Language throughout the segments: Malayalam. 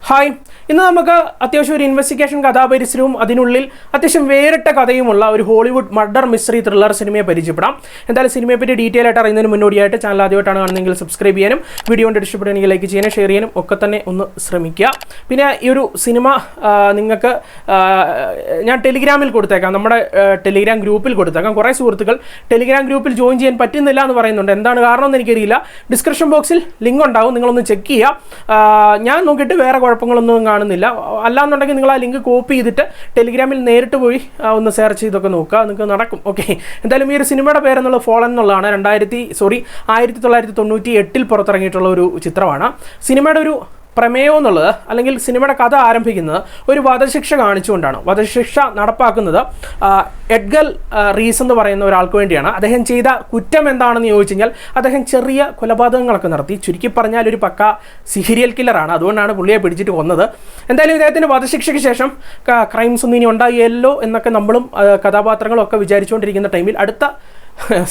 ഹായ്, ഇന്ന് നമുക്ക് അത്യാവശ്യം ഒരു ഇൻവെസ്റ്റിഗേഷൻ കഥാപരിസരവും അതിനുള്ളിൽ അത്യാവശ്യം വേറിട്ട കഥയുമുള്ള ഒരു ഹോളിവുഡ് മർഡർ മിസ്റ്ററി ത്രില്ലർ സിനിമയെ പരിചയപ്പെടാം. എന്തായാലും സിനിമയെ പറ്റി ഡീറ്റെയിൽ ആയിട്ട് അറിയുന്നതിന് മുന്നോടിയായിട്ട് ചാനൽ ആദ്യമായിട്ടാണ് കാണുന്നതെങ്കിൽ സബ്സ്ക്രൈബ് ചെയ്യാനും വീഡിയോ കൊണ്ട് ഇഷ്ടപ്പെടുകയാണെങ്കിൽ ലൈക്ക് ചെയ്യാനും ഷെയർ ചെയ്യാനും ഒക്കെ തന്നെ ഒന്ന് ശ്രമിക്കുക. പിന്നെ ഈ ഒരു സിനിമ നിങ്ങൾക്ക് ഞാൻ ടെലിഗ്രാമിൽ കൊടുത്തേക്കാം, നമ്മുടെ ടെലിഗ്രാം ഗ്രൂപ്പിൽ കൊടുത്തേക്കാം. കുറേ സുഹൃത്തുക്കൾ ടെലിഗ്രാം ഗ്രൂപ്പിൽ ജോയിൻ ചെയ്യാൻ പറ്റുന്നില്ല എന്ന് പറയുന്നുണ്ട്. എന്താണ് കാരണം എന്ന് എനിക്കറിയില്ല. ഡിസ്ക്രിപ്ഷൻ ബോക്സിൽ ലിങ്ക് ഉണ്ടാവും, നിങ്ങളൊന്ന് ചെക്ക് ചെയ്യുക. ഞാൻ നോക്കിയിട്ട് വേറെ കുഴപ്പങ്ങളൊന്നും കാണുന്നില്ല. അല്ലാന്നുണ്ടെങ്കിൽ നിങ്ങൾ ആ ലിങ്ക് കോപ്പി ചെയ്തിട്ട് ടെലിഗ്രാമിൽ നേരിട്ട് പോയി ഒന്ന് സെർച്ച് ചെയ്തൊക്കെ നോക്കുക, നിങ്ങൾക്ക് നടക്കും. ഓക്കെ, എന്തായാലും ഈ ഒരു സിനിമയുടെ പേരെന്നുള്ള ഫോളൻ എന്നുള്ളതാണ്. 1998 പുറത്തിറങ്ങിയിട്ടുള്ള ഒരു ചിത്രമാണ്. സിനിമയുടെ ഒരു പ്രമേയം എന്നുള്ളത് അല്ലെങ്കിൽ സിനിമയുടെ കഥ ആരംഭിക്കുന്നത് ഒരു വധശിക്ഷ കാണിച്ചുകൊണ്ടാണ്. വധശിക്ഷ നടപ്പാക്കുന്നത് എഡ്ഗർ റീസ് എന്ന് പറയുന്ന ഒരാൾക്ക് വേണ്ടിയാണ്. അദ്ദേഹം ചെയ്ത കുറ്റം എന്താണെന്ന് ചോദിച്ചു കഴിഞ്ഞാൽ അദ്ദേഹം ചെറിയ കൊലപാതകങ്ങളൊക്കെ നടത്തി. ചുരുക്കി പറഞ്ഞാൽ ഒരു പക്ക സീരിയൽ കില്ലറാണ്. അതുകൊണ്ടാണ് പുള്ളിയെ പിടിച്ചിട്ട് കൊന്നത്. എന്തായാലും ഇദ്ദേഹത്തിൻ്റെ വധശിക്ഷയ്ക്ക് ശേഷം ക്രൈംസ് ഒന്നും ഇനി ഉണ്ടാകുകയല്ലോ എന്നൊക്കെ നമ്മളും കഥാപാത്രങ്ങളൊക്കെ വിചാരിച്ചുകൊണ്ടിരിക്കുന്ന ടൈമിൽ അടുത്ത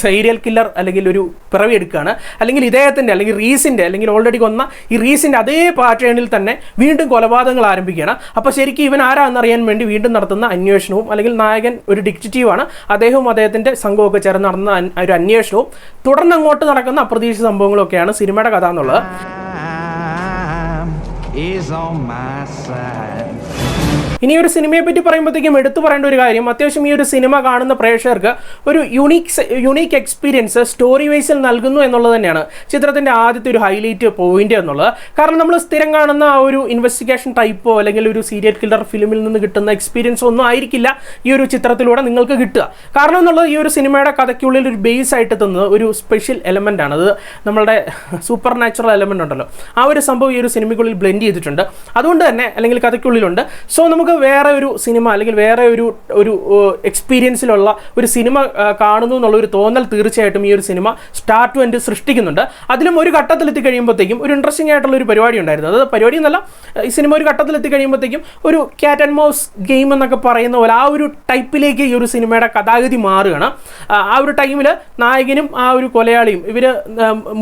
സീരിയൽ കില്ലർ അല്ലെങ്കിൽ ഒരു പിറവി എടുക്കുകയാണ്. അല്ലെങ്കിൽ ഇദ്ദേഹത്തിൻ്റെ അല്ലെങ്കിൽ റീസിൻ്റെ അല്ലെങ്കിൽ ഓൾറെഡി കൊന്ന ഈ റീസിൻ്റെ അതേ പാറ്റേണിൽ തന്നെ വീണ്ടും കൊലപാതകങ്ങൾ ആരംഭിക്കുകയാണ്. അപ്പോൾ ശരിക്കും ഇവൻ ആരാന്നറിയാൻ വേണ്ടി വീണ്ടും നടത്തുന്ന അന്വേഷണവും, അല്ലെങ്കിൽ നായകൻ ഒരു ഡിറ്റക്റ്റീവാണ്, അദ്ദേഹവും അദ്ദേഹത്തിൻ്റെ സംഘമൊക്കെ ചേർന്ന് നടന്ന ഒരു അന്വേഷണവും തുടർന്ന് അങ്ങോട്ട് നടക്കുന്ന അപ്രതീക്ഷിത സംഭവങ്ങളൊക്കെയാണ് സിനിമയുടെ കഥ എന്നുള്ളത്. ഇനി ഒരു സിനിമയെ പറ്റി പറയുമ്പോഴത്തേക്കും എടുത്തു പറയേണ്ട ഒരു കാര്യം, അത്യാവശ്യം ഈ ഒരു സിനിമ കാണുന്ന പ്രേക്ഷകർക്ക് ഒരു യുണീക്ക് എക്സ്പീരിയൻസ് സ്റ്റോറി വൈസിൽ നൽകുന്നു എന്നുള്ളത് തന്നെയാണ് ചിത്രത്തിൻ്റെ ആദ്യത്തെ ഒരു ഹൈലൈറ്റ് പോയിന്റ് എന്നുള്ളത്. കാരണം നമ്മൾ സ്ഥിരം കാണുന്ന ആ ഒരു ഇൻവെസ്റ്റിഗേഷൻ ടൈപ്പോ അല്ലെങ്കിൽ ഒരു സീരിയൽ കില്ലർ ഫിലിമിൽ നിന്ന് കിട്ടുന്ന എക്സ്പീരിയൻസ് ഒന്നും ആയിരിക്കില്ല ഈ ഒരു ചിത്രത്തിലൂടെ നിങ്ങൾക്ക് കിട്ടുക. കാരണം എന്നുള്ളത് ഈ ഒരു സിനിമയുടെ കഥയ്ക്കുള്ളിൽ ഒരു ബേസ് ആയിട്ട് എത്തുന്നത് ഒരു സ്പെഷ്യൽ എലമെൻ്റ് ആണ്. അത് നമ്മളുടെ സൂപ്പർ നാച്ചുറൽ എലമെൻ്റ് ഉണ്ടല്ലോ, ആ ഒരു സംഭവം ഈ ഒരു സിനിമയ്ക്കുള്ളിൽ ബ്ലെൻഡ് ചെയ്തിട്ടുണ്ട്. അതുകൊണ്ട് തന്നെ അല്ലെങ്കിൽ കഥയ്ക്കുള്ളിലുണ്ട്. സോ നമുക്ക് വേറെ ഒരു സിനിമ അല്ലെങ്കിൽ വേറെ ഒരു എക്സ്പീരിയൻസിലുള്ള ഒരു സിനിമ കാണുന്നു എന്നുള്ള ഒരു തോന്നൽ തീർച്ചയായിട്ടും ഈ ഒരു സിനിമ സ്റ്റാർട്ട് ടു എൻഡ് സൃഷ്ടിക്കുന്നുണ്ട്. അതിലും ഒരു ഘട്ടത്തിലെത്തി കഴിയുമ്പോഴത്തേക്കും ഒരു ഇൻട്രസ്റ്റിംഗ് ആയിട്ടുള്ള ഒരു പരിപാടി ഉണ്ടായിരുന്നു. അത് പരിപാടി എന്നല്ല, ഈ സിനിമ ഒരു ഘട്ടത്തിലെത്തി കഴിയുമ്പോഴത്തേക്കും ഒരു ക്യാറ്റ് ആൻഡ് മൗസ് ഗെയിം എന്നൊക്കെ പറയുന്ന പോലെ ആ ഒരു ടൈപ്പിലേക്ക് ഈ ഒരു സിനിമയുടെ കഥാഗതി മാറുകയാണ്. ആ ഒരു ടൈമിൽ നായകനും ആ ഒരു കൊലയാളിയും ഇവർ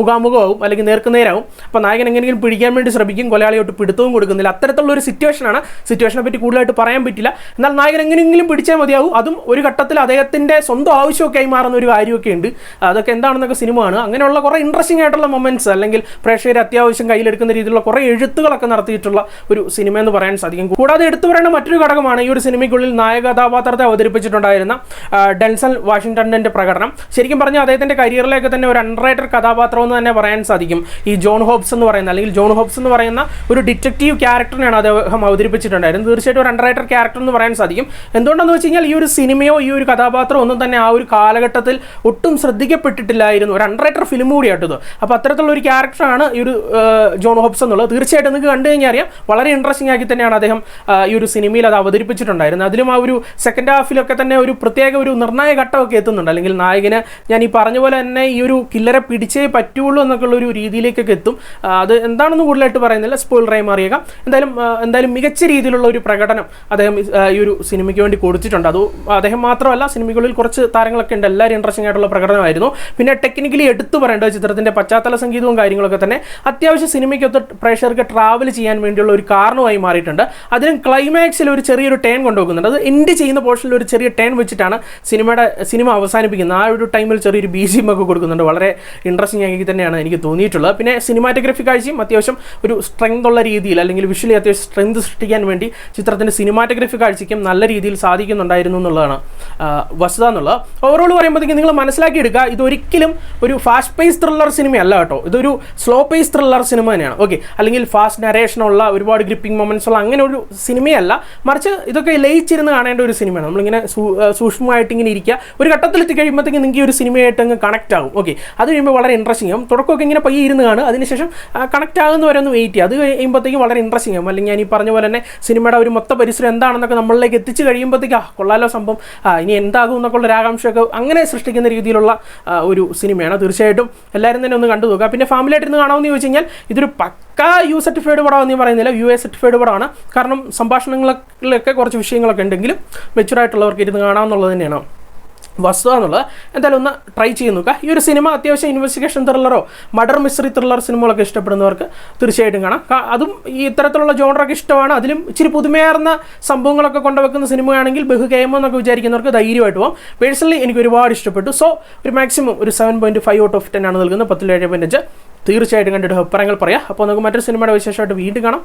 മുഖാമുഖമാവും അല്ലെങ്കിൽ നേർക്കുനേരാവും. അപ്പോൾ നായകൻ എങ്ങനെയെങ്കിലും പിടിക്കാൻ വേണ്ടി ശ്രമിക്കും, കൊലയാളിയോട്ട് പിടുത്തവും കൊടുക്കുന്നില്ല. അത്തരത്തിലുള്ള ഒരു സിറ്റുവേഷനാണ്. സിറ്റുവേഷനെ പറ്റി കൂടുതലായിട്ട് പറയാൻ പറ്റില്ല. എന്നാൽ നായകൻ എങ്ങനെയെങ്കിലും പിടിച്ചാൽ മതിയാവും. അതും ഒരു ഘട്ടത്തിൽ അദ്ദേഹത്തിൻ്റെ സ്വന്തം ആവശ്യമൊക്കെ ആയി മാറുന്ന ഒരു കാര്യമൊക്കെ ഉണ്ട്. അതൊക്കെ എന്താണെന്നൊക്കെ സിനിമ ആണ്. അങ്ങനെയുള്ള കുറേ ഇൻട്രസ്റ്റിംഗ് ആയിട്ടുള്ള മൊമെൻറ്റ്സ് അല്ലെങ്കിൽ പ്രേക്ഷകർ അത്യാവശ്യം കയ്യിലെടുക്കുന്ന രീതിയിലുള്ള കുറേ എഴുത്തുകളൊക്കെ നടത്തിയിട്ടുള്ള ഒരു സിനിമ എന്ന് പറയാൻ സാധിക്കും. കൂടാതെ എടുത്തു പറയേണ്ട മറ്റൊരു ഘടകമാണ് ഈ ഒരു സിനിമയ്ക്കുള്ളിൽ നായക കഥാപാത്രത്തെ അവതരിപ്പിച്ചിട്ടുണ്ടായിരുന്ന ഡെൻസൽ വാഷിംഗ്ടണിൻ്റെ പ്രകടനം. ശരിക്കും പറഞ്ഞാൽ അദ്ദേഹത്തിൻ്റെ കരിയറിലേക്ക് തന്നെ ഒരു അണ്ടർറേറ്റഡ് കഥാപാത്രം എന്ന് തന്നെ പറയാൻ സാധിക്കും. ഈ ജോൺ ഹോബ്സ് എന്ന് പറയുന്ന ഒരു ഡിറ്റക്റ്റീവ് ക്യാരക്ടറിനെയാണ് അദ്ദേഹം അവതരിപ്പിച്ചിട്ടുണ്ടായിരുന്നത്. തീർച്ചയായിട്ടും ഒരു അണ്ടർറേറ്റഡ് ക്യാരക്ടർ എന്ന് പറയാൻ സാധിക്കും. എന്തുകൊണ്ടെന്ന് വെച്ച് കഴിഞ്ഞാൽ ഈ ഒരു സിനിമയോ ഈ ഒരു കഥാപാത്രം ഒന്നും തന്നെ ആ ഒരു കാലഘട്ടത്തിൽ ഒട്ടും ശ്രദ്ധിക്കപ്പെട്ടിട്ടില്ലായിരുന്നു. ഒരു അണ്ടർറേറ്റഡ് ഫിലിം കൂടിയായിട്ടത്. അപ്പോൾ അത്തരത്തിലുള്ള ഒരു ക്യാരക്ടറാണ് ഈ ഒരു ജോൺ ഹോബ്സ് എന്നുള്ളത്. തീർച്ചയായിട്ടും നിങ്ങൾക്ക് കണ്ടു കഴിഞ്ഞാൽ അറിയാം, വളരെ ഇൻട്രസ്റ്റിംഗ് ആക്കി തന്നെയാണ് അദ്ദേഹം ഈ ഒരു സിനിമയിൽ അത് അവതരിപ്പിച്ചിട്ടുണ്ടായിരുന്നത്. അതിലും ആ ഒരു സെക്കൻഡ് ഹാഫിലൊക്കെ തന്നെ ഒരു പ്രത്യേക ഒരു നിർണായക ഘട്ടമൊക്കെ എത്തുന്നുണ്ട്. അല്ലെങ്കിൽ നായകന് ഞാൻ ഈ പറഞ്ഞ പോലെ തന്നെ ഈ ഒരു കില്ലറെ പിടിച്ചേ പറ്റുള്ളൂ എന്നൊക്കെയുള്ള ഒരു രീതിയിലേക്കൊക്കെ എത്തും. അത് എന്താണെന്ന് കൂടുതലായിട്ട് പറയുന്നില്ല, സ്പോയിലറായി മാറിയേക്കാം. എന്തായാലും മികച്ച രീതിയിലുള്ള ഒരു പ്രകടനം അദ്ദേഹം ഈ ഒരു സിനിമയ്ക്ക് വേണ്ടി കൊടുത്തിട്ടുണ്ട്. അത് അദ്ദേഹം മാത്രമല്ല, സിനിമകളിൽ കുറച്ച് താരങ്ങളൊക്കെ ഉണ്ട്. എല്ലാവരും ഇൻട്രസ്റ്റിംഗ് ആയിട്ടുള്ള പ്രകടനമായിരുന്നു. പിന്നെ ടെക്നിക്കലി എടുത്തു പറയേണ്ടത് ചിത്രത്തിൻ്റെ പശ്ചാത്തല സംഗീതവും കാര്യങ്ങളൊക്കെ തന്നെ അത്യാവശ്യം സിനിമയ്ക്കൊത്ത് പ്രേക്ഷകർക്ക് ട്രാവൽ ചെയ്യാൻ വേണ്ടിയുള്ള ഒരു കാരണമായി മാറിയിട്ടുണ്ട്. അതിനും ക്ലൈമാക്സിൽ ഒരു ചെറിയൊരു ടേൺ കൊണ്ടുപോകുന്നുണ്ട്. അത് എൻഡ് ചെയ്യുന്ന പോർഷനിൽ ഒരു ചെറിയ ടേൺ വെച്ചിട്ടാണ് സിനിമ അവസാനിപ്പിക്കുന്നത്. ആ ഒരു ടൈമിൽ ചെറിയൊരു BGM ഒക്കെ കൊടുക്കുന്നുണ്ട്. വളരെ ഇൻട്രസ്റ്റിംഗ് ആക്കി തന്നെയാണ് എനിക്ക് തോന്നിയിട്ടുള്ളത്. പിന്നെ സിനിമാറ്റോഗ്രഫി കാഴ്ചയും അത്യാവശ്യം ഒരു സ്ട്രെങ്ത് ഉള്ള രീതിയിൽ അല്ലെങ്കിൽ വിഷ്വലി അത്യാവശ്യം സ്ട്രെങ്ത് സൃഷ്ടിക്കാൻ വേണ്ടി ചിത്രത്തിൻ്റെ സിനിമാറ്റോഗ്രഫി കാഴ്ചയ്ക്കും നല്ല രീതിയിൽ സാധിക്കുന്നുണ്ടായിരുന്നു എന്നുള്ളതാണ് വസ്തുത എന്നുള്ളത്. ഓവറോൾ പറയുമ്പോഴത്തേക്കും നിങ്ങൾ മനസ്സിലാക്കിയെടുക്കുക, ഇതൊരിക്കലും ഒരു ഫാസ്റ്റ് പേസ് ത്രില്ലർ സിനിമയല്ല കേട്ടോ. ഇതൊരു സ്ലോ പേസ് ത്രില്ലർ സിനിമ തന്നെയാണ്. ഓക്കെ, അല്ലെങ്കിൽ ഫാസ്റ്റ് നരേഷനുള്ള ഒരുപാട് ഗ്രിപ്പിംഗ് മൊമെൻറ്റ്സ് ഉള്ള അങ്ങനെ ഒരു സിനിമയല്ല. മറിച്ച് ഇതൊക്കെ ലയിച്ചിരുന്ന് കാണേണ്ട ഒരു സിനിമയാണ്. നമ്മളിങ്ങനെ സൂക്ഷ്മമായിട്ട് ഇങ്ങനെ ഇരിക്കുക. ഒരു ഘട്ടത്തിലെത്തി കഴിയുമ്പോഴത്തേക്കും നിങ്ങൾക്ക് ഈ ഒരു സിനിമയായിട്ട് അങ്ങ് കണക്റ്റ് ആകും. ഓക്കെ, അത് കഴിയുമ്പോൾ വളരെ ഇൻട്രസ്റ്റിംഗ് ആകും. തുടക്കമൊക്കെ ഇങ്ങനെ പയ്യെ ഇരുന്ന് കാണും. അതിനുശേഷം കണക്റ്റ് ആകുന്നവരെ ഒന്ന് വെയിറ്റ് ചെയ്യുക. അത് കഴിയുമ്പോഴത്തേക്കും വളരെ ഇൻട്രസ്റ്റിംഗ് ആകും. അല്ലെങ്കിൽ ഞാൻ ഈ പറഞ്ഞ പോലെ തന്നെ സിനിമയുടെ ഒരു മൊത്ത പരിസരം എന്താണെന്നൊക്കെ നമ്മളിലേക്ക് എത്തിച്ച് കഴിയുമ്പോഴത്തേക്ക് കൊള്ളാലോ സംഭവം, ഇനി എന്താകും എന്നൊക്കെ ഉള്ള ഒരാകാംക്ഷയൊക്കെ അങ്ങനെ സൃഷ്ടിക്കുന്ന രീതിയിലുള്ള ഒരു സിനിമയാണ്. തീർച്ചയായിട്ടും എല്ലാവരും തന്നെ ഒന്ന് കണ്ടു നോക്കുക. പിന്നെ ഫാമിലി ആയിട്ടിരുന്ന് കാണാമെന്ന് ചോദിച്ചു കഴിഞ്ഞാൽ ഇതൊരു പക്കാ സർട്ടിഫൈഡ് പടമാണെന്ന് പറയുന്നില്ല, UA സർട്ടിഫൈഡ് പടമാണ്. കാരണം സംഭാഷണങ്ങളിലൊക്കെ കുറച്ച് വിഷയങ്ങളൊക്കെ ഉണ്ടെങ്കിലും മെച്ചുറായിട്ടുള്ളവർക്ക് ഇരുന്ന് കാണാമെന്നുള്ളത് തന്നെയാണ് വസ്തുത എന്നുള്ളത്. എന്തായാലും ഒന്ന് ട്രൈ ചെയ്ത് നോക്കുക. ഈ ഒരു സിനിമ അത്യാവശ്യം ഇൻവെസ്റ്റിഗേഷൻ ത്രില്ലറോ മർഡർ മിസ്റ്ററി ത്രില്ലർ സിനിമകളൊക്കെ ഇഷ്ടപ്പെടുന്നവർക്ക് തീർച്ചയായിട്ടും കാണാം. അതും ഈ ഇത്തരത്തിലുള്ള ജോണറൊക്കെ ഇഷ്ടമാണ്, അതിലും ഇച്ചിരി പുതുമയാർന്ന സംഭവങ്ങളൊക്കെ കൊണ്ടുവെക്കുന്ന സിനിമയാണെങ്കിൽ ബഹു കേമോ വിചാരിക്കുന്നവർക്ക് ധൈര്യമായിട്ട് പോകാം. പേഴ്സണലി എനിക്ക് ഒരുപാട് ഇഷ്ടപ്പെട്ടു. സോ ഒരു മാക്സിമം ഒരു 7.5 ഔട്ട് ഓഫ് 10 ആണ് നൽകുന്നത്. 10-7.5. തീർച്ചയായിട്ടും കണ്ടിട്ട് അഭിപ്രായങ്ങൾ പറയാം. അപ്പോൾ നമുക്ക് മറ്റൊരു സിനിമയുടെ വിശേഷമായിട്ട് വീണ്ടും കാണാം.